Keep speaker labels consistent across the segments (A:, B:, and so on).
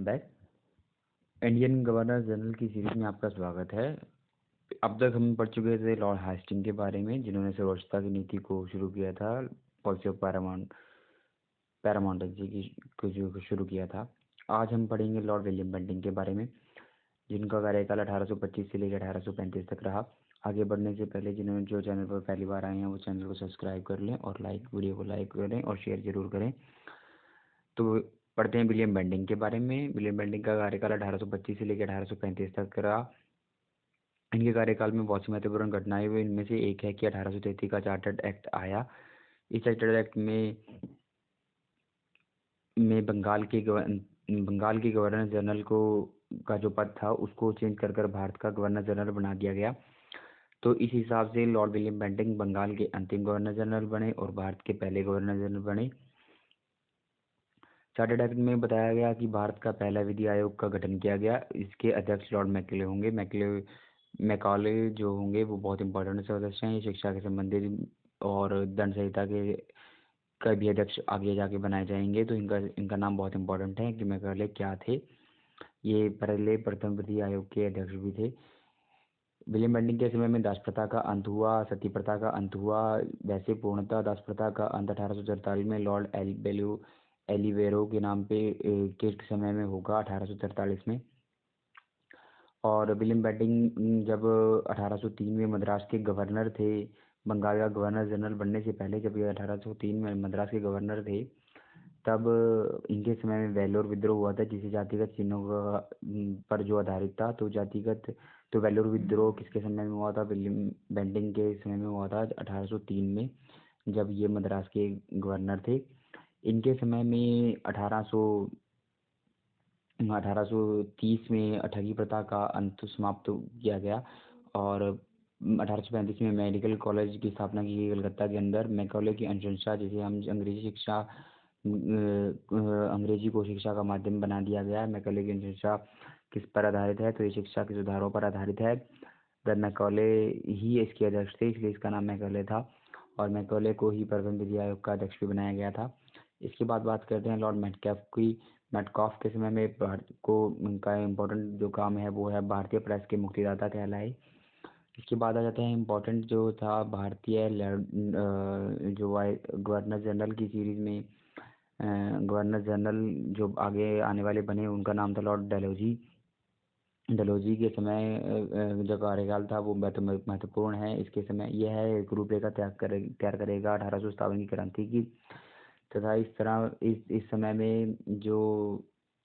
A: Back. Indian governor general की series में आपका स्वागत है। अब तक हम पढ़ चुके थे लॉर्ड हास्टिंग के बारे में, जिन्होंने सर्वोच्चता की नीति को शुरू किया था, पॉलिसी ऑफ पैरामाउंटेंसी की को जो शुरू किया था। आज हम पढ़ेंगे लॉर्ड विलियम बेंटिंक के बारे में, जिनका कार्यकाल 1825 से लेकर 1835 तक रहा। आगे बढ़ने से पहले जिन्होंने जो चैनल पर पहली बार आए हैं वो चैनल को सब्सक्राइब कर लें और वीडियो को लाइक करें और शेयर जरूर करें। तो पढ़ते हैं विलियम बेंटिंक के बारे में। विलियम बेंटिंक का कार्यकाल 1825 से लेकर 1835 तक रहा। इनके कार्यकाल में बहुत सी महत्वपूर्ण घटनाएं हुई। इनमें से एक है कि 1833 का चार्टर्ड एक्ट आया। इस चार्टर्ड एक्ट में बंगाल के गवर्नर जनरल को का जो पद था उसको चेंज कर भारत का गवर्नर जनरल बना दिया गया। तो इस हिसाब से लॉर्ड विलियम बेंटिंक बंगाल के अंतिम गवर्नर जनरल बने और भारत के पहले गवर्नर जनरल बने। चार्टर्ड एक्ट में बताया गया कि भारत का पहला विधि आयोग का गठन किया गया। इसके अध्यक्ष लॉर्ड मैकले होंगे। मैकाले जो होंगे वो बहुत इंपॉर्टेंट सदस्य हैं। ये शिक्षा के संबंधित और दंड संहिता के भी अध्यक्ष आगे जाके बनाए जाएंगे। तो इनका नाम बहुत इंपॉर्टेंट है कि मैकाले क्या थे। ये प्रथम विधि आयोग के अध्यक्ष भी थे। विलियम बेंटिंक के समय में दास प्रथा का अंत हुआ, सती प्रथा का अंत हुआ। वैसे पूर्णतः दास प्रथा का अंत 1843 में लॉर्ड एलिवेरो के नाम पे के समय में होगा, 1843 में। और विलियम बेंटिंक जब 1803 में मद्रास के गवर्नर थे, बंगाल का गवर्नर जनरल बनने से पहले जब ये 1803 में मद्रास के गवर्नर थे, तब इनके समय में वेल्लोर विद्रोह हुआ था, जिसे जातिगत चिन्हों पर जो आधारित था। तो वेल्लोर विद्रोह किसके समय में हुआ था? विलियम बेंटिंक के समय में हुआ था, 1803 में, जब ये मद्रास के गवर्नर थे। इनके समय में 1830 में अठगी प्रथा का अंत समाप्त किया गया और 1835 में मेडिकल कॉलेज की स्थापना की गई कलकत्ता के अंदर। मैकाले की अनुशंसा, जिसे हम अंग्रेजी को शिक्षा का माध्यम बना दिया गया है। मैकाले की अनुशंसा किस पर आधारित है? तो ये शिक्षा के सुधारों पर आधारित है। मैकाले ही इसके अध्यक्ष थे, इसलिए इसका नाम मैकाले था और मैकाले को ही प्रथम विधि आयोग का अध्यक्ष भी बनाया गया था। इसके बाद बात करते हैं लॉर्ड मेटकैफ की। मेटकॉफ के समय में भारत को उनका इम्पोर्टेंट जो काम है वो है भारतीय प्रेस के मुक्तिदाता कहलाए। इसके बाद आ जाते हैं इम्पोर्टेंट जो था भारतीय जो गवर्नर जनरल की सीरीज में गवर्नर जनरल जो आगे आने वाले बने, उनका नाम था लॉर्ड डलहौजी के समय जो कार्यकाल था वो महत्वपूर्ण है। इसके समय यह है एक रूपरेखा तैयार करेगा 1857 की क्रांति की। तथा इस तरह इस समय में जो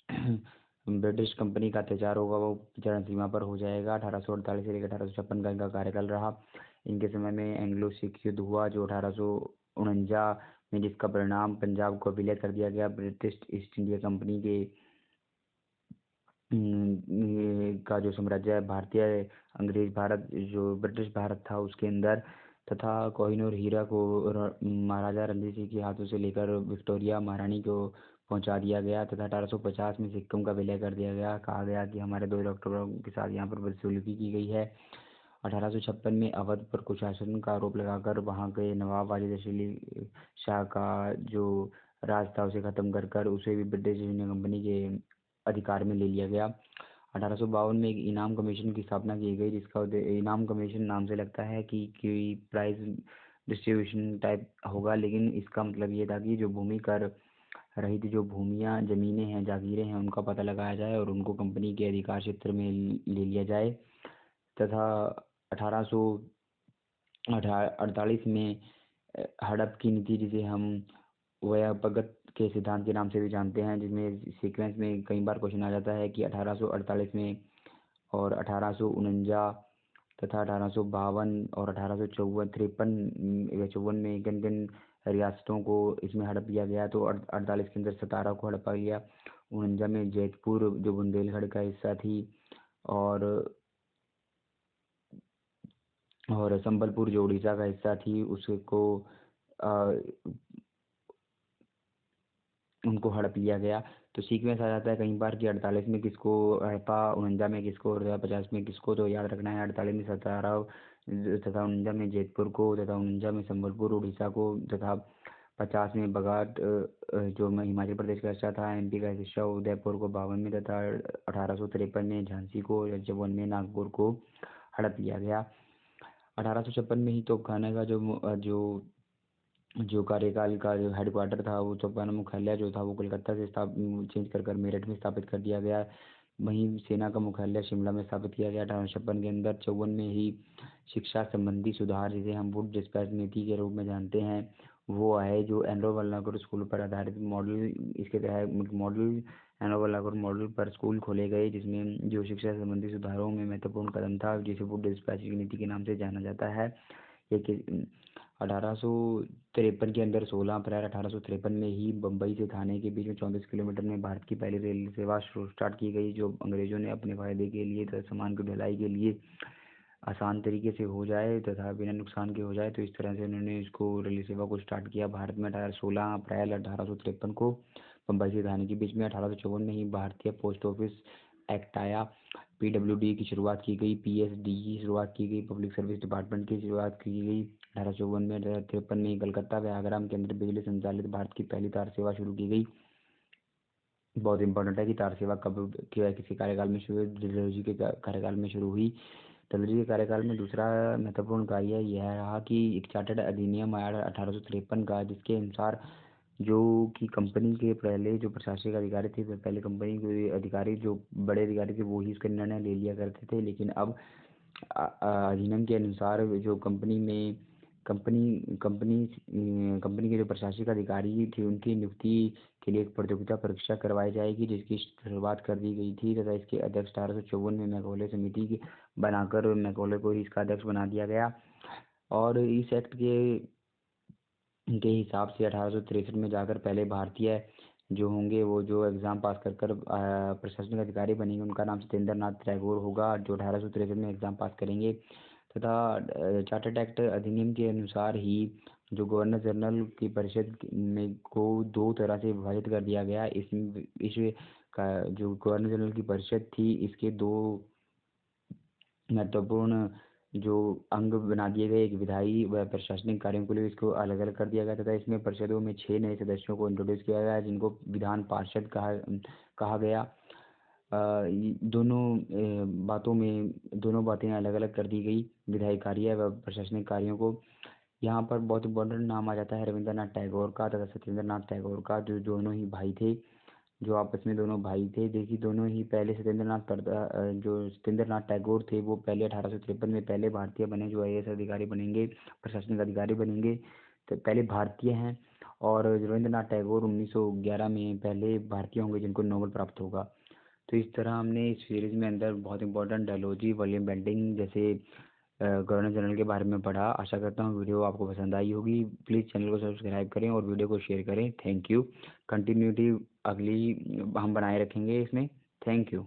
A: ब्रिटिश कंपनी का अत्याचार होगा वो चरम सीमा पर हो जाएगा। 1848 से लेकर 1856 का इनका कार्यकाल रहा। इनके समय में एंग्लो सिख युद्ध हुआ जो 1849 में, जिसका परिणाम पंजाब को विलय कर दिया गया ब्रिटिश ईस्ट इंडिया कंपनी के का जो साम्राज्य है, भारतीय अंग्रेज भारत जो ब्रिटिश भारत था उसके अंदर। तथा कोहिनूर हीरा को महाराजा रणजीत सिंह के हाथों से लेकर विक्टोरिया महारानी को पहुंचा दिया गया। तथा 1850 में सिक्किम का विलय कर दिया गया। कहा गया कि हमारे 2 डॉक्टरों के साथ यहाँ पर बदसलूकी की गई है। 1856 में अवध पर कुशासन का आरोप लगाकर वहाँ के नवाब वाजिद अली शाह का जो राज था उसे खत्म कर उसे भी ब्रिटिश ईस्ट इंडिया कंपनी के अधिकार में ले लिया गया। 1852 में एक इनाम कमीशन की स्थापना की गई, जिसका इनाम कमीशन नाम से लगता है कि कोई प्राइज डिस्ट्रीब्यूशन टाइप होगा, लेकिन इसका मतलब ये था कि जो भूमि कर रहित जो भूमियाँ जमीनें हैं, जागीरें हैं, उनका पता लगाया जाए और उनको कंपनी के अधिकार क्षेत्र में ले लिया जाए। तथा 1848 में हड़प की नीति, जिसे हम व्यापगत के सिद्धांत के नाम से भी जानते हैं, जिसमें सीक्वेंस में कई बार क्वेश्चन आ जाता है कि 1848 में और 1849 तथा 1852 और 1854 में किन किन रियासतों को इसमें हड़प लिया गया। तो 48 के अंदर 17 को हड़पा गया। 49 में जैतपुर जो बुंदेलखंड का हिस्सा थी और संबलपुर जो उड़ीसा का हिस्सा थी उसको उनको हड़प लिया गया। तो सीक्वेंस आ जाता है कई बार कि 48 में किसको हड़पा, 49 में किसको और 50 में किसको। तो याद रखना है 48 में 17 तथा 49 में जैतपुर को तथा 49 में संबलपुर उड़ीसा को तथा 50 में बगात जो हिमाचल प्रदेश का हिस्सा था। MP का हिस्सा उदयपुर को 52 में तथा 1853 में झांसी को, 54 में नागपुर को हड़प लिया गया। 1856 में ही तोपखाने का जो जो कार्यकाल का जो हेडक्वार्टर था, वो तोपखाना मुख्यालय जो था वो कोलकाता से चेंज कर मेरठ में स्थापित कर दिया गया। वहीं सेना का मुख्यालय शिमला में स्थापित किया गया 1856 के अंदर। 54 में ही शिक्षा संबंधी सुधार, जिसे हम वुड डिस्पैच नीति के रूप में जानते हैं, वो आए, जो एनरो वल्लभनगर स्कूल पर आधारित मॉडल। इसके तहत मॉडल एनरो वल्लभनगर मॉडल पर स्कूल खोले गए, जिसमें जो शिक्षा संबंधी सुधारों में महत्वपूर्ण कदम था, जिसे वुड डिस्पैच नीति के नाम से जाना जाता है। ये 1853 के अंदर 16 अप्रैल 1853 में ही बम्बई से थाने के बीच में 34 किलोमीटर में भारत की पहली रेल सेवा स्टार्ट की गई, जो अंग्रेजों ने अपने फायदे के लिए तथा सामान की ढुलाई के लिए आसान तरीके से हो जाए तथा बिना नुकसान के हो जाए, तो इस तरह से उन्होंने इसको रेल सेवा को स्टार्ट किया भारत में 16 अप्रैल 1853 को बम्बई से थाने के बीच में। 1854 में ही भारतीय पोस्ट ऑफिस एक्ट आया। PWD की शुरुआत की गई, PSD की शुरुआत की गई, पब्लिक सर्विस डिपार्टमेंट की शुरुआत की गई 1854 में। 1853 में ही कलकत्ता व आगरा के अंदर बिजली संचालित भारत की पहली तार सेवा शुरू की गई। बहुत इंपॉर्टेंट है कि तार सेवा कब किसी कार्यकाल में शुरू हुई? डलहौजी जी के कार्यकाल में शुरू हुई। डलहौजी के कार्यकाल में दूसरा महत्वपूर्ण कार्य यह रहा कि एक चार्टर्ड अधिनियम आया 1853 का, जिसके अनुसार जो कि कंपनी के पहले जो प्रशासनिक अधिकारी थे, पहले कंपनी के अधिकारी जो बड़े अधिकारी थे वो ही इसका निर्णय ले लिया करते थे, लेकिन अब अधिनियम के अनुसार जो कंपनी में कंपनी के जो प्रशासनिक अधिकारी थे, उनकी नियुक्ति के लिए एक प्रतियोगिता परीक्षा करवाई जाएगी, जिसकी शुरुआत कर दी गई थी तथा इसके अध्यक्ष 1854 में मैकॉले समिति की बनाकर मैकॉले को ही इसका अध्यक्ष बना दिया गया। और इस एक्ट के हिसाब से 1863 में जाकर पहले भारतीय जो होंगे वो जो एग्ज़ाम पास कर प्रशासनिक अधिकारी बनेंगे, उनका नाम सत्येंद्र नाथ टैगोर होगा, जो 1863 में एग्ज़ाम पास करेंगे। तथा चार्टर्ड एक्ट अधिनियम के अनुसार ही जो गवर्नर जनरल की परिषद में को दो तरह से विभाजित कर दिया गया। इस का जो गवर्नर जनरल की परिषद थी, इसके दो महत्वपूर्ण जो अंग बना दिए गए, एक विधायी व प्रशासनिक कार्यों के लिए इसको अलग अलग कर दिया गया तथा इसमें परिषदों में 6 नए सदस्यों को इंट्रोड्यूस किया गया, जिनको विधान पार्षद कहा गया। दोनों बातें अलग अलग कर दी गई, विधायी कार्य व प्रशासनिक कार्यों को। यहाँ पर बहुत इंपॉर्टेंट नाम आ जाता है रविंद्रनाथ टैगोर का तथा सत्येंद्र नाथ टैगोर का, जो दोनों ही भाई थे, जो आपस में दोनों भाई थे। देखिए, दोनों ही पहले जो सत्येंद्र नाथ टैगोर थे, वो पहले 1853 में पहले भारतीय बने जो IAS अधिकारी बनेंगे, प्रशासनिक अधिकारी बनेंगे, तो पहले भारतीय हैं। और रविंद्रनाथ टैगोर 1911 में पहले भारतीय होंगे जिनको नोबेल प्राप्त होगा। तो इस तरह हमने इस सीरीज में अंदर बहुत इंपॉर्टेंट डलहौजी, विलियम बेंटिंक जैसे गवर्नर जनरल के बारे में पढ़ा। आशा करता हूँ वीडियो आपको पसंद आई होगी। प्लीज़ चैनल को सब्सक्राइब करें और वीडियो को शेयर करें। Thank you. कंटिन्यूटी अगली हम बनाए रखेंगे इसमें। Thank you.